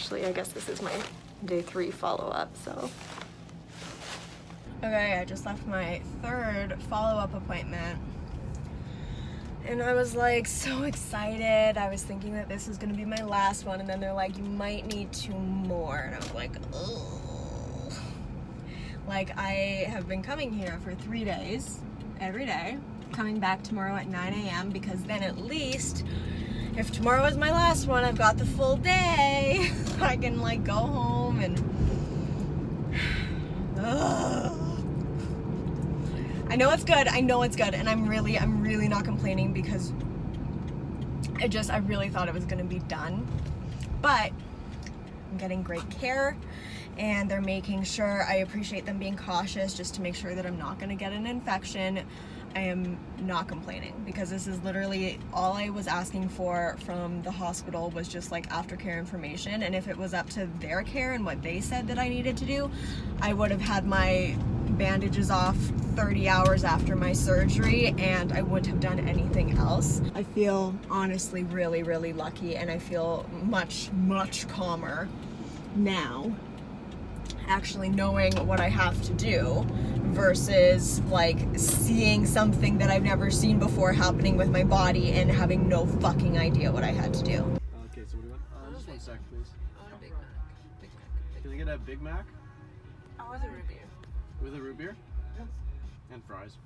Actually, I guess this is my day 3 follow-up, so. Okay, I just left my 3rd follow-up appointment. And I was like so excited. I was thinking that this was gonna be my last one, and then they're like, you might need 2 more. And I was like, ugh. Like, I have been coming here for 3 days, every day, coming back tomorrow at 9 a.m. because then at least, if tomorrow is my last one, I've got the full day. I can like go home and, ugh. I know it's good, and I'm really not complaining because I really thought it was gonna be done. But I'm getting great care, and they're making sure, I appreciate them being cautious just to make sure that I'm not gonna get an infection. I am not complaining because this is literally all I was asking for from the hospital was just like aftercare information, and if it was up to their care and what they said that I needed to do, I would have had my bandages off 30 hours after my surgery and I wouldn't have done anything else. I feel honestly really lucky, and I feel much calmer now actually knowing what I have to do versus like seeing something that I've never seen before happening with my body and having no fucking idea what I had to do. Okay, so what do you want? Just 1 sec, please. I want a Big Mac. Can I get a Big Mac? Oh, with a root beer. With a root beer? And fries.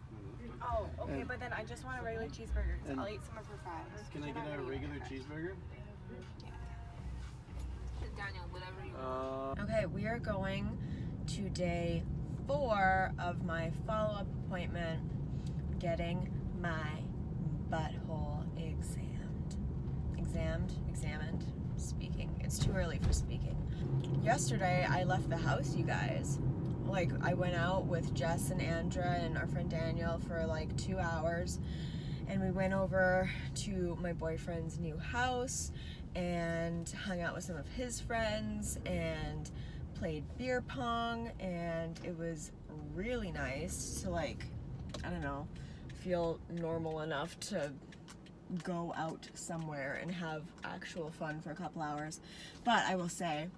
Oh, okay, but then I just want a regular cheeseburger. And I'll eat some of her fries. Can I get a regular cheeseburger? Daniel, whatever you want. Okay, we are going to day 4 of my follow-up appointment, getting my butthole examined, speaking. It's too early for speaking. Yesterday, I left the house, you guys. Like, I went out with Jess and Andra and our friend Daniel for like 2 hours, and we went over to my boyfriend's new house and hung out with some of his friends and played beer pong, and it was really nice to like, I don't know, feel normal enough to go out somewhere and have actual fun for a couple hours. But I will say,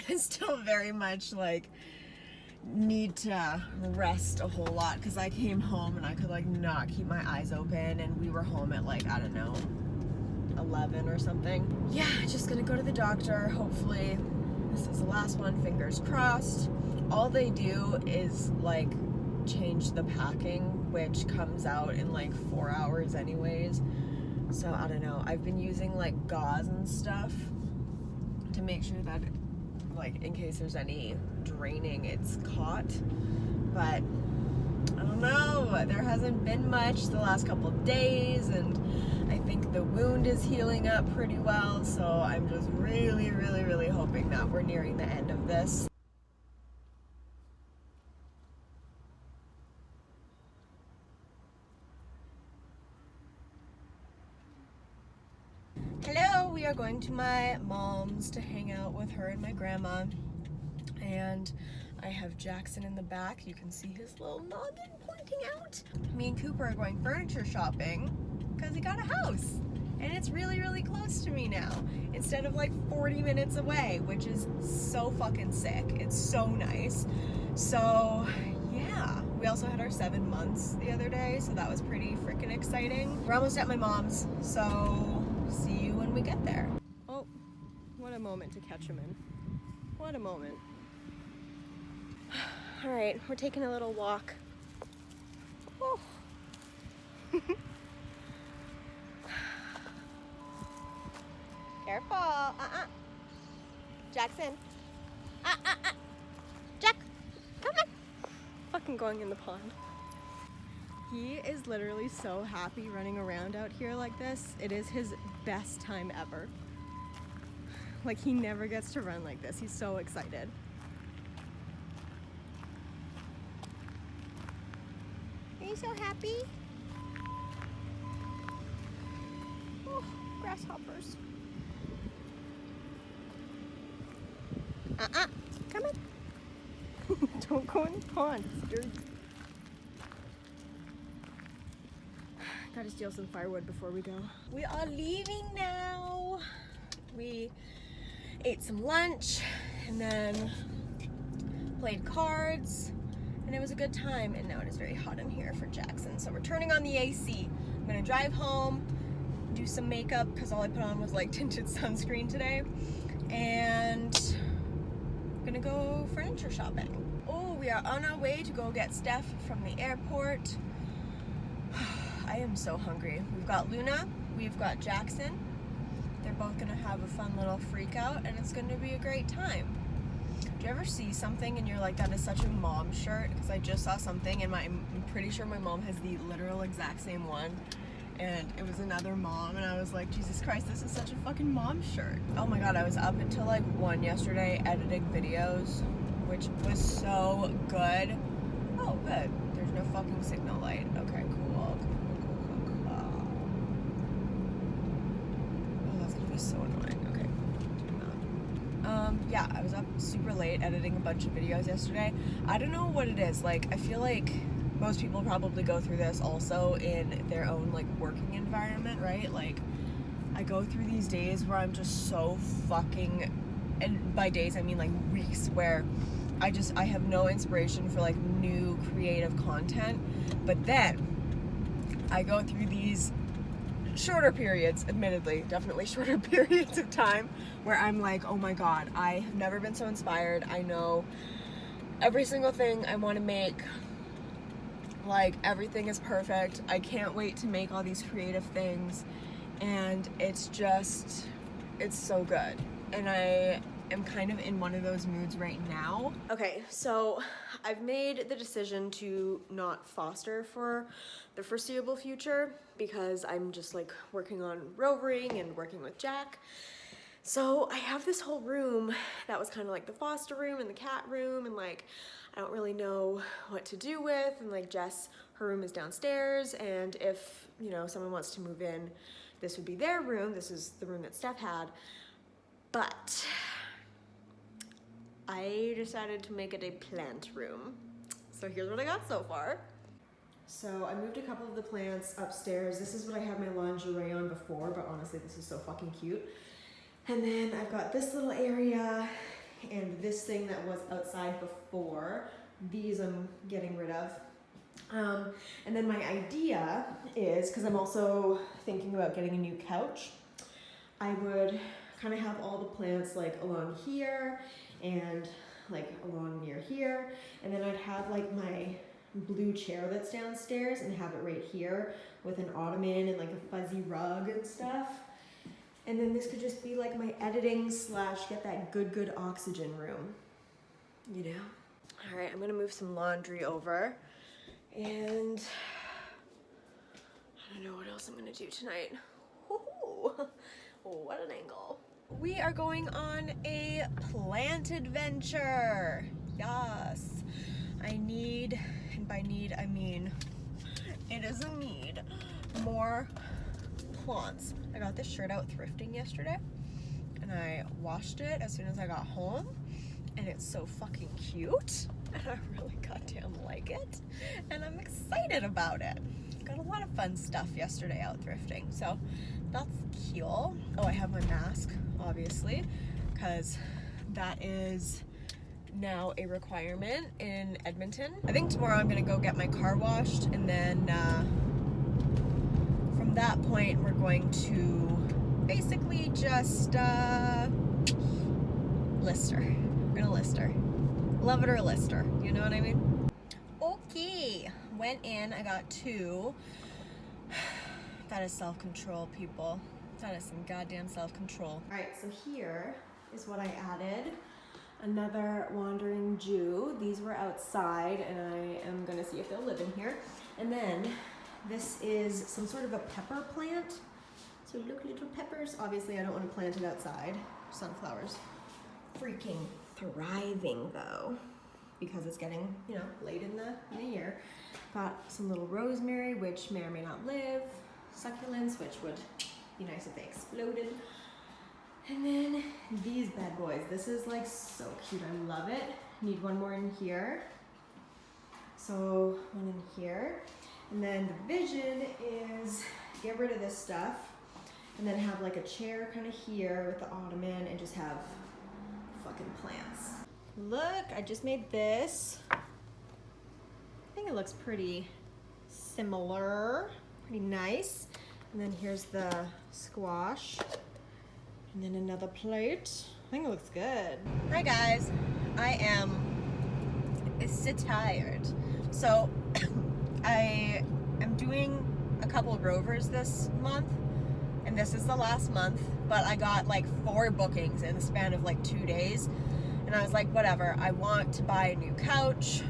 I still very much like need to rest a whole lot because I came home and I could like not keep my eyes open, and we were home at like, I don't know, 11 or something. Yeah, just gonna go to the doctor. Hopefully this is the last one, fingers crossed. All they do is like change the packing, which comes out in like 4 hours anyways. So I don't know. I've been using like gauze and stuff to make sure that like in case there's any draining, it's caught. But I don't know, there hasn't been much the last couple of days, and I think the wound is healing up pretty well, so I'm just really hoping that we're nearing the end of this. Hello, we are going to my mom's to hang out with her and my grandma, and I have Jackson in the back. You can see his little noggin pointing out. Me and Cooper are going furniture shopping because he got a house, and it's really close to me now instead of like 40 minutes away, which is so fucking sick. It's so nice. So yeah, we also had our 7 months the other day, so that was pretty freaking exciting. We're almost at my mom's, so see you when we get there. Oh, what a moment to catch him in. What a moment. All right, we're taking a little walk. Oh. Careful. Jackson. Jack, come on. Fucking going in the pond. He is literally so happy running around out here like this. It is his best time ever. Like, he never gets to run like this. He's so excited. Are you so happy? Oh, grasshoppers. Come on. Don't go in the pond. It's dirty. Gotta steal some firewood before we go. We are leaving now. ate some lunch, and then played cards, and it was a good time. And now it is very hot in here for Jackson, so we're turning on the AC. I'm gonna drive home, do some makeup because all I put on was like tinted sunscreen today, and I'm gonna go furniture shopping. Oh, we are on our way to go get Steph from the airport. I am so hungry. We've got Luna, we've got Jackson. They're both gonna have a fun little freak out, and it's gonna be a great time. Do you ever see something and you're like, that is such a mom shirt? Because I just saw something and I'm pretty sure my mom has the literal exact same one. And it was another mom, and I was like, Jesus Christ, this is such a fucking mom shirt. Oh my god, I was up until like 1 yesterday editing videos, which was so good. Oh, good. There's no fucking signal light. Okay, cool. Oh, that's gonna be so annoying. Okay. Yeah, I was up super late editing a bunch of videos yesterday. I don't know what it is. Like, I feel like most people probably go through this also in their own like working environment, right? Like, I go through these days where I'm just so fucking, and by days I mean like weeks, where I have no inspiration for like new creative content. But then I go through these shorter periods, admittedly, definitely shorter periods of time, where I'm like, oh my god, I have never been so inspired. I know every single thing I want to make. Like, everything is perfect. I can't wait to make all these creative things, and it's so good. And I am kind of in one of those moods right now. Okay, so I've made the decision to not foster for the foreseeable future because I'm just like working on rovering and working with Jack. So I have this whole room that was kind of like the foster room and the cat room, and like I don't really know what to do with, and like Jess, her room is downstairs, and if, you know, someone wants to move in, this would be their room. This is the room that Steph had. But I decided to make it a plant room. So here's what I got so far. So I moved a couple of the plants upstairs. This is what I had my lingerie on before, but honestly, this is so fucking cute. And then I've got this little area and this thing that was outside before. These I'm getting rid of. And then my idea is, because I'm also thinking about getting a new couch, I would kind of have all the plants like along here and like along near here. And then I'd have like my blue chair that's downstairs and have it right here with an ottoman and like a fuzzy rug and stuff. And then this could just be like my editing / get that good oxygen room, you know? All right, I'm gonna move some laundry over, and I don't know what else I'm gonna do tonight. Ooh, what an angle. We are going on a plant adventure. Yes. I need, and by need I mean it is a need, more plants. I got this shirt out thrifting yesterday, and I washed it as soon as I got home, and it's so fucking cute, and I really goddamn like it, and I'm excited about it. Got a lot of fun stuff yesterday out thrifting, so that's cute. Oh, I have my mask, obviously, because that is now a requirement in Edmonton. I think tomorrow I'm gonna go get my car washed, and then from that point we're going to basically just list her. We're gonna list her. Love it or list her, you know what I mean? Okay, went in, I got 2. That is self-control, people. That is some goddamn self-control. All right, so here is what I added. Another wandering Jew. These were outside, and I am gonna see if they'll live in here. And then this is some sort of a pepper plant. So look, little peppers. Obviously, I don't want to plant it outside. Sunflowers. Freaking thriving though, because it's getting, you know, late in the year. Got some little rosemary, which may or may not live. Succulents, which would be nice if they exploded. And then these bad boys. This is like so cute. I love it. Need one more in here. So one in here. And then the vision is get rid of this stuff and then have like a chair kind of here with the ottoman and just have fucking plants. Look, I just made this. I think it looks pretty similar, pretty nice. And then here's the squash. And then another plate. I think it looks good. Hi guys, I am so tired. So I am doing a couple of Rovers this month, and this is the last month, but I got like 4 bookings in the span of like 2 days. And I was like, whatever, I want to buy a new couch.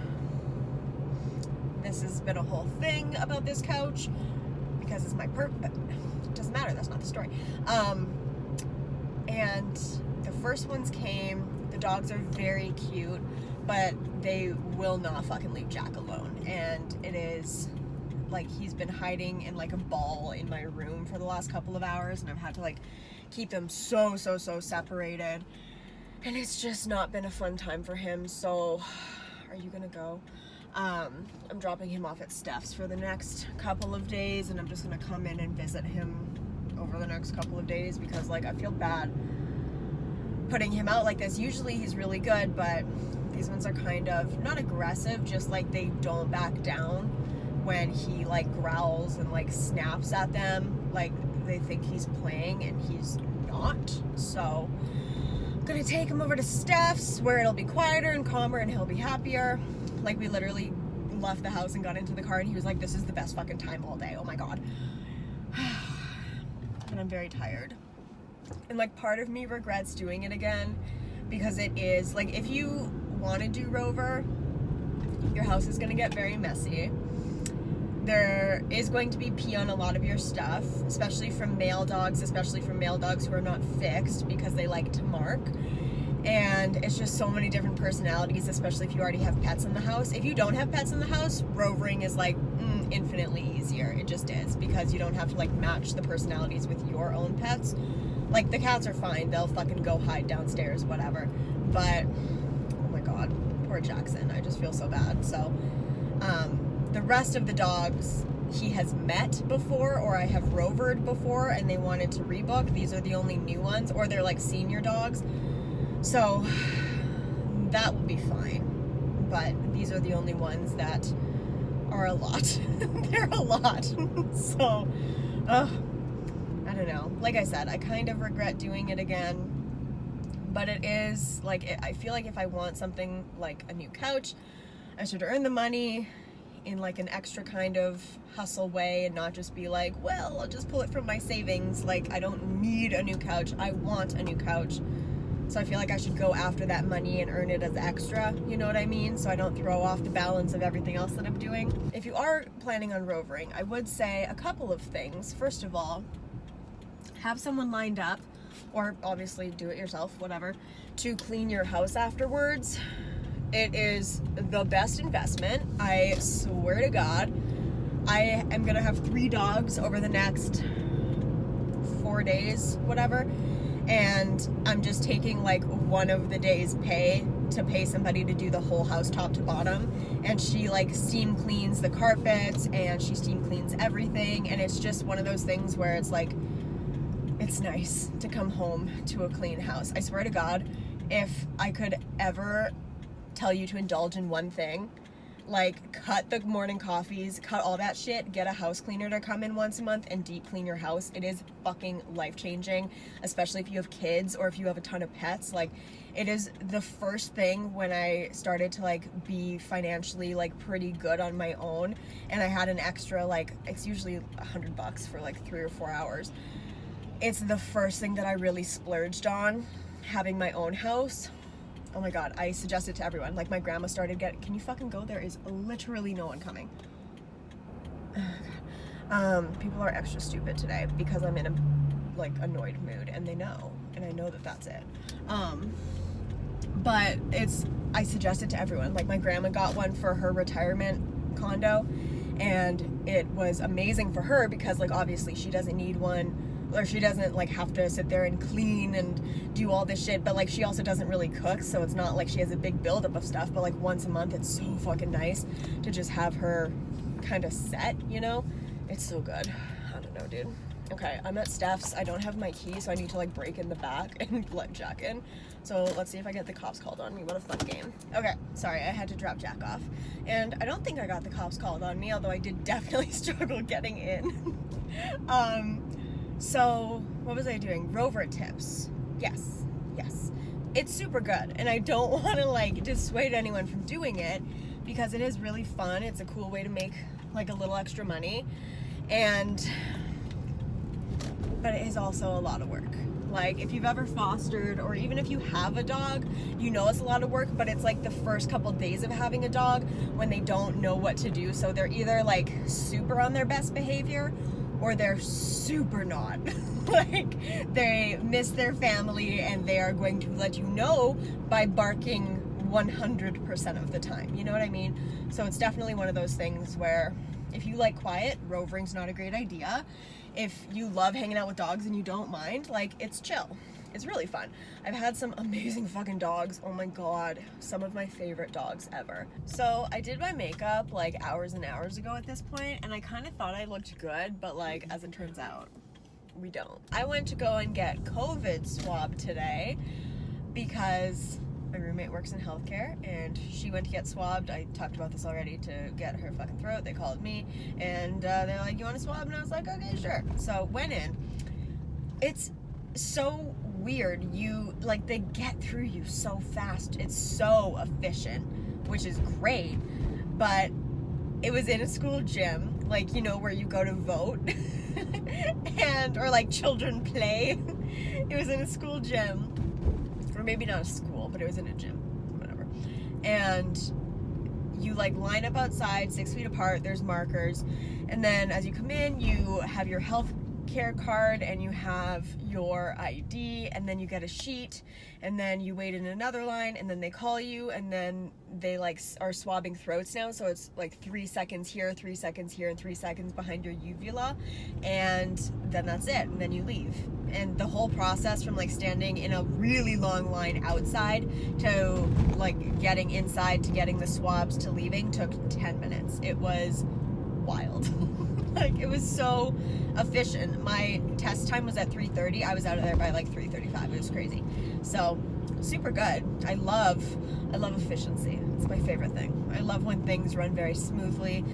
This has been a whole thing about this couch because it's my but it doesn't matter, that's not the story. And the first ones came, the dogs are very cute, but they will not fucking leave Jack alone. And it is like he's been hiding in like a ball in my room for the last couple of hours, and I've had to like keep them so separated. And it's just not been a fun time for him. So, are you gonna go? I'm dropping him off at Steph's for the next couple of days, and I'm just gonna come in and visit him over the next couple of days because like I feel bad putting him out like this. Usually he's really good, but these ones are kind of not aggressive, just like they don't back down when he like growls and like snaps at them. Like they think he's playing and he's not. So I'm gonna take him over to Steph's where it'll be quieter and calmer and he'll be happier. Like we literally left the house and got into the car and he was like, this is the best fucking time all day. Oh my God. And I'm very tired. And like part of me regrets doing it again because it is like, if you want to do Rover, your house is going to get very messy. There is going to be pee on a lot of your stuff, especially from male dogs who are not fixed because they like to mark. And it's just so many different personalities, especially if you already have pets in the house. If you don't have pets in the house, rovering is like infinitely easier. It just is, because you don't have to like match the personalities with your own pets. Like the cats are fine, they'll fucking go hide downstairs, whatever. But oh my God, poor Jackson, I just feel so bad. So the rest of the dogs he has met before, or I have rovered before and they wanted to rebook. These are the only new ones, or they're like senior dogs. So that will be fine, but these are the only ones that are a lot. They're a lot. So, I don't know. Like I said, I kind of regret doing it again, but it is like, I feel like if I want something like a new couch, I should earn the money in like an extra kind of hustle way and not just be like, well, I'll just pull it from my savings. Like I don't need a new couch. I want a new couch. So I feel like I should go after that money and earn it as extra, you know what I mean? So I don't throw off the balance of everything else that I'm doing. If you are planning on rovering, I would say a couple of things. First of all, have someone lined up, or obviously do it yourself, whatever, to clean your house afterwards. It is the best investment, I swear to God. I am gonna have 3 dogs over the next 4 days, whatever. And I'm just taking like one of the days' pay to pay somebody to do the whole house top to bottom. And she like steam cleans the carpets and she steam cleans everything. And it's just one of those things where it's like, it's nice to come home to a clean house. I swear to God, if I could ever tell you to indulge in one thing, like cut the morning coffees, cut all that shit, get a house cleaner to come in once a month and deep clean your house. It is fucking life-changing, especially if you have kids or if you have a ton of pets. Like it is the first thing when I started to like be financially like pretty good on my own, and I had an extra, like it's usually $100 for like 3 or 4 hours. It's the first thing that I really splurged on, having my own house. Oh my God, I suggest it to everyone. Like my grandma started can you fucking go? There is literally no one coming. People are extra stupid today because I'm in a like annoyed mood, and they know, and I know that that's it. But I suggest it to everyone. Like my grandma got one for her retirement condo, and it was amazing for her because like obviously she doesn't need one, or she doesn't like have to sit there and clean and do all this shit, but like she also doesn't really cook, so it's not like she has a big buildup of stuff. But like once a month, it's so fucking nice to just have her kind of set, you know? It's so good. I don't know, dude. Okay, I'm at Steph's. I don't have my key, so I need to like break in the back and let Jack in. So let's see if I get the cops called on me. What a fun game. Okay, sorry, I had to drop Jack off. And I don't think I got the cops called on me, although I did definitely struggle getting in. So what was I doing? Rover tips. Yes. It's super good, and I don't want to like dissuade anyone from doing it because it is really fun. It's a cool way to make like a little extra money, but it is also a lot of work. Like if you've ever fostered, or even if you have a dog, you know it's a lot of work, but it's like the first couple days of having a dog when they don't know what to do. So they're either like super on their best behavior or they're super not. Like they miss their family and they are going to let you know by barking 100% of the time. You know what I mean? So it's definitely one of those things where if you like quiet, rovering's not a great idea. If you love hanging out with dogs and you don't mind, like it's chill. It's really fun. I've had some amazing fucking dogs. Oh my God, some of my favorite dogs ever. So I did my makeup like hours and hours ago at this point, and I kind of thought I looked good, but like as it turns out, we don't. I went to go and get COVID swabbed today because my roommate works in healthcare and she went to get swabbed. I talked about this already, to get her fucking throat. They called me and they're like, you want to swab? And I was like, okay, sure. So went in. It's so weird. They get through you so fast. It's so efficient, which is great. But it was in a school gym, like, you know, where you go to vote or like children play. It was in a school gym. Or maybe not a school, but it was in a gym, whatever. And you like line up outside 6 feet apart, there's markers. And then as you come in, you have your health care card and you have your ID, and then you get a sheet, and then you wait in another line, and then they call you, and then they like are swabbing throats now. So it's like 3 seconds here, 3 seconds here, and 3 seconds behind your uvula. And then that's it. And then you leave. And the whole process from like standing in a really long line outside to like getting inside to getting the swabs to leaving took 10 minutes. It was wild. Like it was so efficient. My test time was at 3:30. I was out of there by like 3:35. It was crazy. So super good. I love efficiency. It's my favorite thing. I love when things run very smoothly.